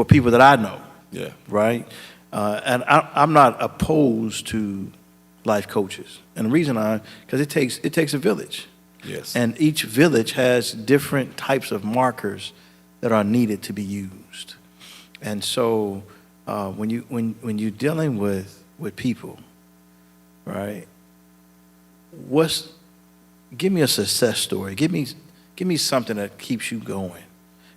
people that I know. Yeah. Right? And I'm not opposed to life coaches. And the reason because it takes a village. Yes. And each village has different types of markers that are needed to be used. And so when you're dealing with people, right? Give me a success story. Give me something that keeps you going.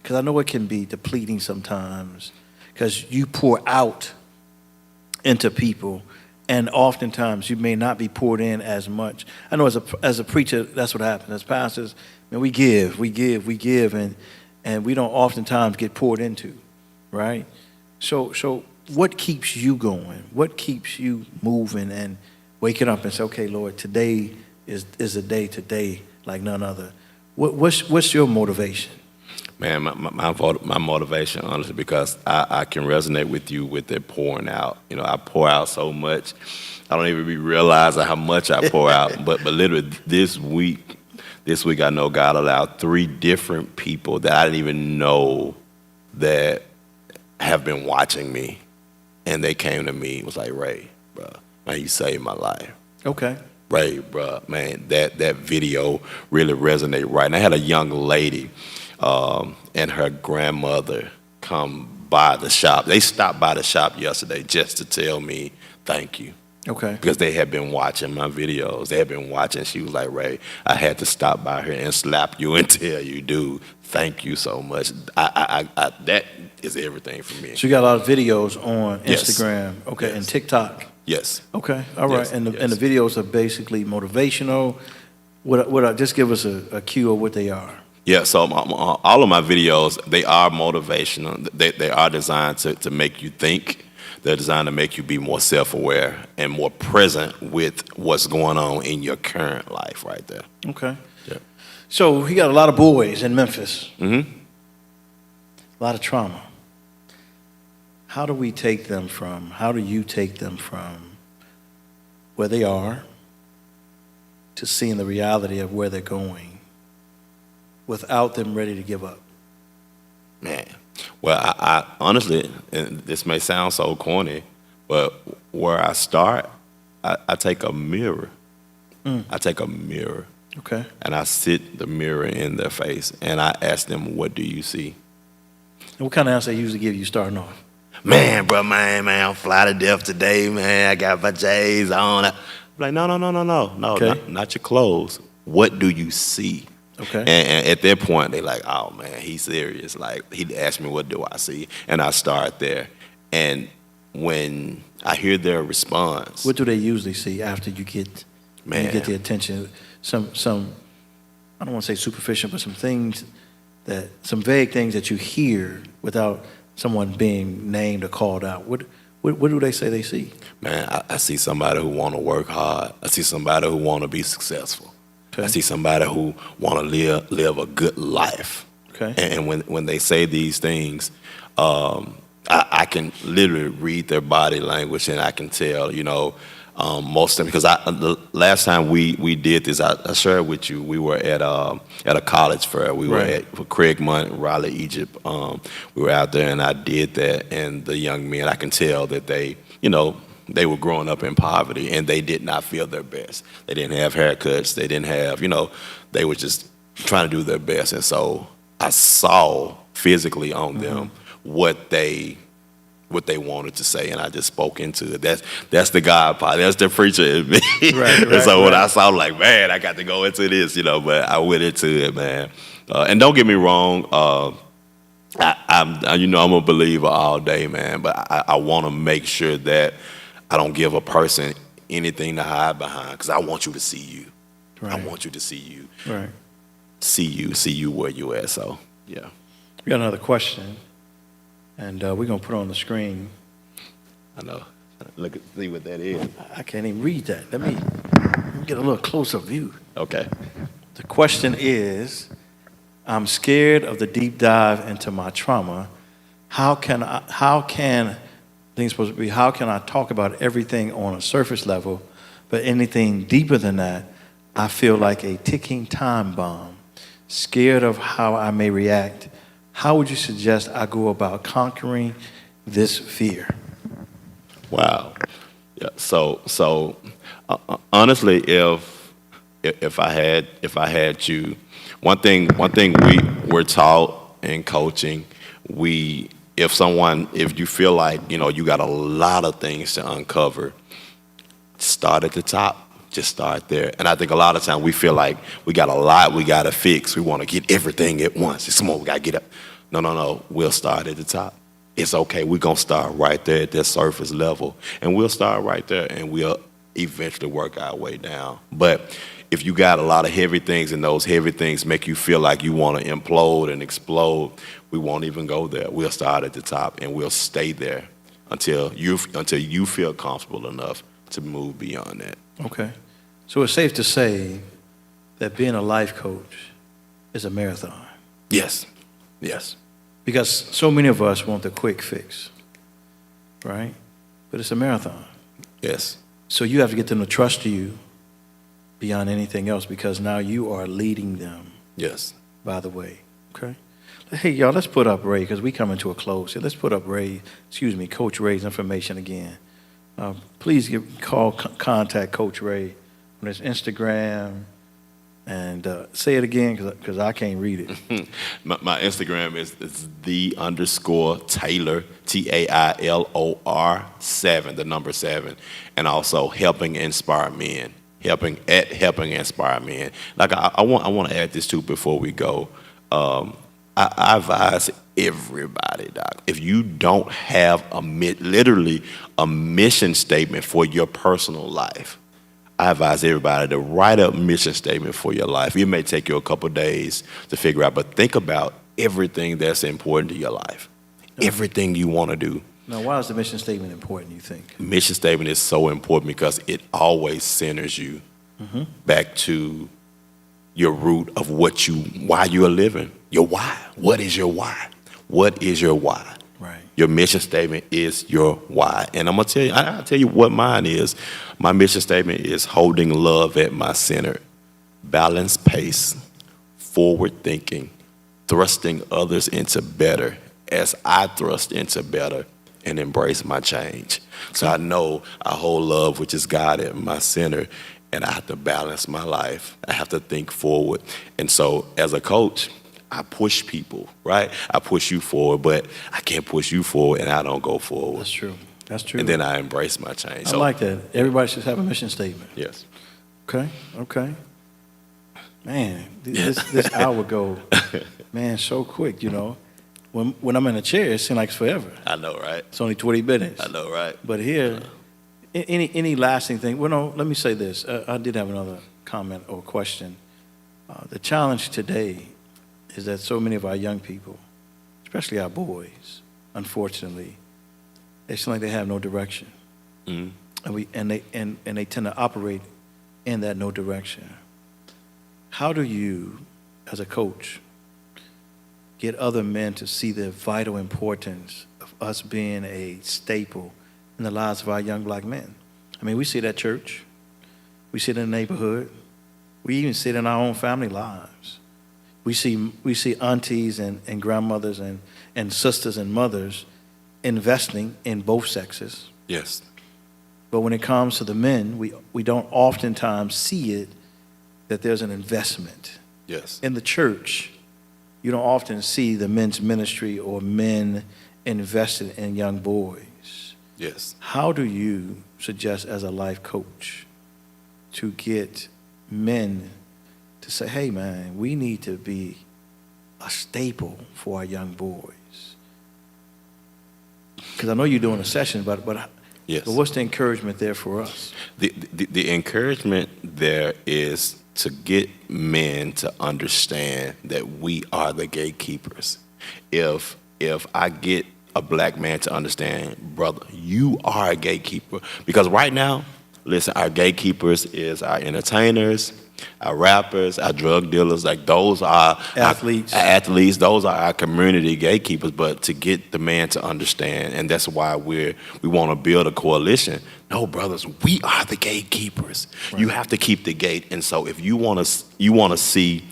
Because I know it can be depleting sometimes because you pour out into people and oftentimes you may not be poured in as much. I know as a preacher, that's what happens. As pastors, man, we give, and we don't oftentimes get poured into, right? So what keeps you going? What keeps you moving and waking up and say, okay, Lord, today is a day today like none other. What's your motivation? Man, my motivation, honestly, because I can resonate with you with it pouring out. I pour out so much, I don't even realize how much I pour out. But literally this week, I know God allowed 3 different people that I didn't even know that have been watching me, and they came to me and was like, Ray, bro, man, you saved my life. Okay. Ray, bro, man, that video really resonated right. And I had a young lady and her grandmother come by the shop. They stopped by the shop yesterday just to tell me thank you. Okay. Because they had been watching my videos. They had been watching. She was like, Ray, I had to stop by here and slap you and tell you, dude, thank you so much. That is everything for me. So you got a lot of videos on Instagram, yes. okay, Yes. and TikTok. Yes. Okay, all right. Yes. And the videos are basically motivational. Just give us a cue of what they are. Yeah, so all of my videos, they are motivational. They are designed to make you think. They're designed to make you be more self-aware and more present with what's going on in your current life right there. Okay. Yeah. So we got a lot of boys in Memphis. Mm-hmm. A lot of trauma. How do you take them from where they are to seeing the reality of where they're going without them ready to give up? Man, well, I honestly, and this may sound so corny, but where I start, I take a mirror. I take a mirror. Okay. And I sit the mirror in their face, and I ask them, what do you see? And what kind of answer they usually give you starting off? Man, bro, man, I'm fly to death today, man. I got my J's on. I'm like, no, Okay. not your clothes. What do you see? Okay. And at that point, they like, oh, man, he's serious. Like, he asked me, what do I see? And I start there. And when I hear their response. What do they usually see after you get the attention? Some I don't want to say superficial, but some vague things that you hear without someone being named or called out. What do they say they see? Man, I see somebody who want to work hard. I see somebody who want to be successful. Okay. I see somebody who want to live a good life. Okay. And when they say these things, I can literally read their body language, and I can tell, most of them, because the last time we did this, I shared with you, we were at a college fair. We were at Craig Mont, Raleigh, Egypt. We were out there, and I did that, and the young men, I can tell that they were growing up in poverty, and they did not feel their best. They didn't have haircuts. They didn't have, they were just trying to do their best. And so I saw physically on them what they wanted to say, and I just spoke into it. That's the God part. That's the preacher in me. And so when I saw, like, man, I got to go into this, but I went into it, man. And don't get me wrong, I'm a believer all day, man, but I want to make sure that I don't give a person anything to hide behind, because I want you to see you. I want you to see you. See you where you at. So, yeah. We got another question, and we're going to put it on the screen. I know. See what that is. I can't even read that. Let me get a little closer view. Okay. The question is, I'm scared of the deep dive into my trauma. How can I talk about everything on a surface level, but anything deeper than that, I feel like a ticking time bomb, scared of how I may react. How would you suggest I go about conquering this fear? Wow. Yeah. So honestly, if I had you, one thing we were taught in coaching, if you feel like you got a lot of things to uncover, start at the top. Just start there. And I think a lot of times we feel like we got a lot we got to fix. We want to get everything at once. It's, come on, we got to get up. No. We'll start at the top. It's okay. We're going to start right there at that surface level. And we'll start right there, and we'll eventually work our way down. But if you got a lot of heavy things, and those heavy things make you feel like you want to implode and explode, we won't even go there. We'll start at the top, and we'll stay there until you feel comfortable enough to move beyond that. Okay. So it's safe to say that being a life coach is a marathon. Yes. Because so many of us want the quick fix, right? But it's a marathon. Yes. So you have to get them to trust you beyond anything else, because now you are leading them. Yes. By the way. Okay. Hey, y'all, let's put up Ray, because we coming to a close here. Let's put up Coach Ray's information again. Please contact Coach Ray on his Instagram, and say it again, because I can't read it. My Instagram is _Taylor, TAILOR 7, the number 7, and also helping inspire men. Helping inspire men. Like I want to add this too before we go. I advise everybody, Doc, if you don't have literally a mission statement for your personal life, I advise everybody to write a mission statement for your life. It may take you a couple of days to figure out, but think about everything that's important to your life, everything you want to do. Now, why is the mission statement important, you think? Mission statement is so important because it always centers you back to your root of why you are living. Your why. What is your why? What is your why? Right. Your mission statement is your why. And I'm going to tell you, I'll tell you what mine is. My mission statement is holding love at my center, balanced pace, forward thinking, thrusting others into better as I thrust into better, and embrace my change. So I know I hold love, which is God, at my center, and I have to balance my life. I have to think forward. And so as a coach, I push people, right? I push you forward, but I can't push you forward and I don't go forward. That's true. That's true. And then I embrace my change. I like that. Everybody should have a mission statement. Yes. Okay. Man, this hour go, man, so quick, When I'm in a chair, it seems like it's forever. I know, right? It's only 20 minutes. I know, right? But here, any lasting thing? Well, no, let me say this. I did have another comment or question. The challenge today is that so many of our young people, especially our boys, unfortunately, they seem like they have no direction. Mm-hmm. And they tend to operate in that no direction. How do you, as a coach, get other men to see the vital importance us being a staple in the lives of our young black men. I mean, we see it at church. We see it in the neighborhood. We even see it in our own family lives. We see aunties and grandmothers and sisters and mothers investing in both sexes. Yes. But when it comes to the men, we don't oftentimes see it that there's an investment. Yes. In the church, you don't often see the men's ministry or men invested in young boys. Yes. How do you suggest as a life coach to get men to say, hey, man, we need to be a staple for our young boys? Because I know you're doing a session, but yes. But what's the encouragement there for us? The encouragement there is to get men to understand that we are the gatekeepers. If I get a black man to understand, brother, you are a gatekeeper. Because right now, listen, our gatekeepers is our entertainers, our rappers, our drug dealers. Like, those are athletes. Our athletes. Those are our community gatekeepers. But to get the man to understand, and that's why we want to build a coalition. No, brothers, we are the gatekeepers. Right. You have to keep the gate. And so if you want to see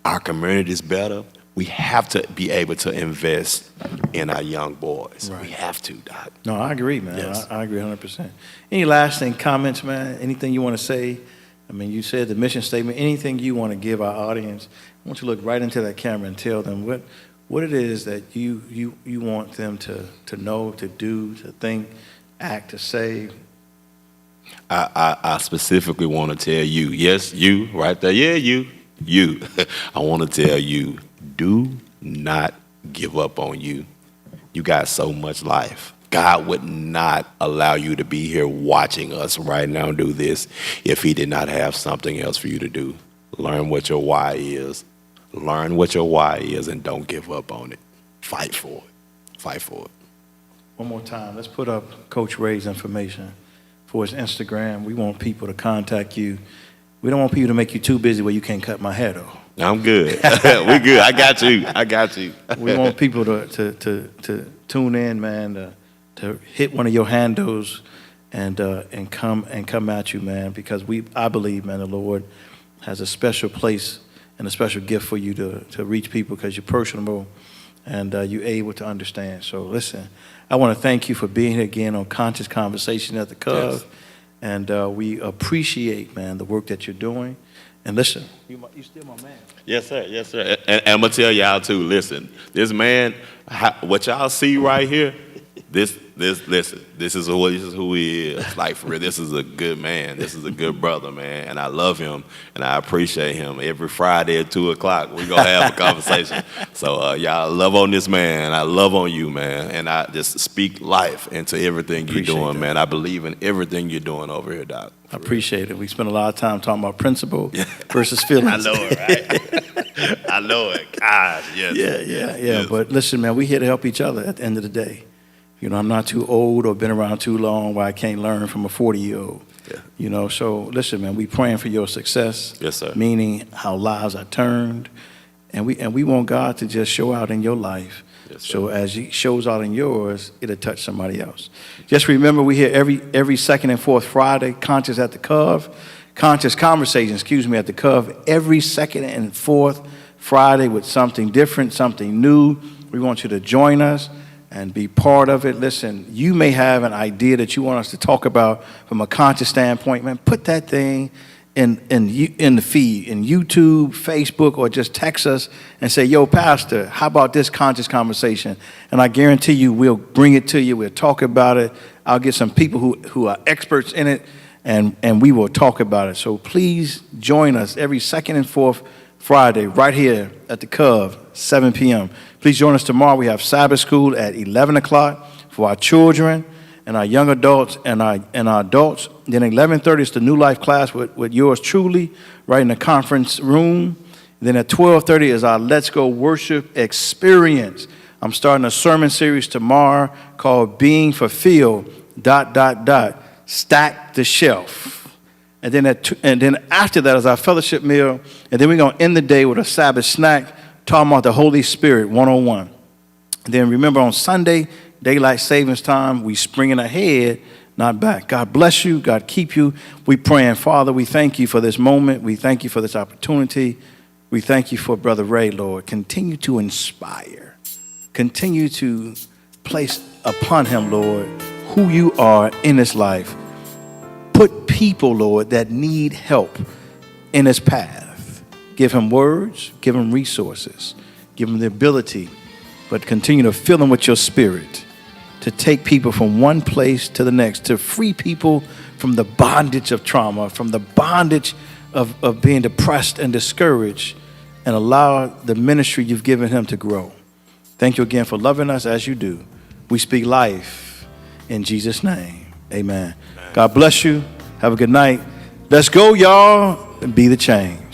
our communities better, we have to be able to invest in our young boys. Right. We have to, Doc. No, I agree, man. Yes. I agree 100%. Any lasting comments, man? Anything you want to say? I mean, you said the mission statement. Anything you want to give our audience? I want you to look right into that camera and tell them what it is that you want them to know, to do, to think, act, to say. I specifically want to tell you, yes, you, right there, yeah, you. I want to tell you, do not give up on you. You got so much life. God would not allow you to be here watching us right now do this if he did not have something else for you to do. Learn what your why is. Learn what your why is, and don't give up on it. Fight for it. Fight for it. One more time. Let's put up Coach Ray's information for his Instagram. We want people to contact you. We don't want people to make you too busy where you can't cut my hair off. I'm good. We good. I got you. We want people to tune in, man, to hit one of your handles and come at you, man, because I believe, man, the Lord has a special place and a special gift for you to reach people because you're personable and you're able to understand. So listen, I want to thank you for being here again on Conscious Conversation at the Cove. Yes. And we appreciate, man, the work that you're doing. And listen, you still my man. Yes, sir. Yes, sir. And I'm going to tell y'all, too, listen, this man, what y'all see right here, this is who he is. Like, for real, this is a good man. This is a good brother, man. And I love him, and I appreciate him. Every Friday at 2 o'clock, we're going to have a conversation. So y'all love on this man. I love on you, man. And I just speak life into everything you're doing, that. Man. I believe in everything you're doing over here, Doc. I appreciate it. We spent a lot of time talking about principle versus feelings. I know it, right? I know it. Gosh, yes. Yeah. Yes. But listen, man, we're here to help each other at the end of the day. You know, I'm not too old or been around too long where I can't learn from a 40-year-old. Yeah. You know, so listen, man, we praying for your success. Yes, sir. Meaning how lives are turned. And we want God to just show out in your life. Yes, sir. So as he shows out in yours, it'll touch somebody else. Just remember, we here every second and fourth Friday, Conscious at the Cove. Conscious Conversation, at the Cove. Every second and fourth Friday with something different, something new. We want you to join us and be part of it. Listen, you may have an idea that you want us to talk about from a conscious standpoint. Man, put that thing in the feed, in YouTube, Facebook, or just text us and say, yo, Pastor, how about this conscious conversation? And I guarantee you we'll bring it to you. We'll talk about it. I'll get some people who are experts in it, and we will talk about it. So please join us every second and fourth Friday right here at the Cove, 7 p.m. Please join us tomorrow. We have Sabbath school at 11 o'clock for our children and our young adults and our adults. Then at 11:30 is the New Life class with yours truly right in the conference room. Then at 12:30 is our Let's Go Worship Experience. I'm starting a sermon series tomorrow called Being Fulfilled, ... Stack the Shelf. And then after that is our fellowship meal. And then we're going to end the day with a Sabbath snack talking about the Holy Spirit 101. And then remember on Sunday, daylight savings time, we springing ahead, not back. God bless you. God keep you. We praying, Father, we thank you for this moment. We thank you for this opportunity. We thank you for Brother Ray, Lord. Continue to inspire. Continue to place upon him, Lord, who you are in his life. Put people, Lord, that need help in his path. Give him words, give him resources, give him the ability, but continue to fill him with your spirit to take people from one place to the next, to free people from the bondage of trauma, from the bondage of being depressed and discouraged, and allow the ministry you've given him to grow. Thank you again for loving us as you do. We speak life in Jesus' name. Amen. God bless you. Have a good night. Let's go, y'all, and be the change.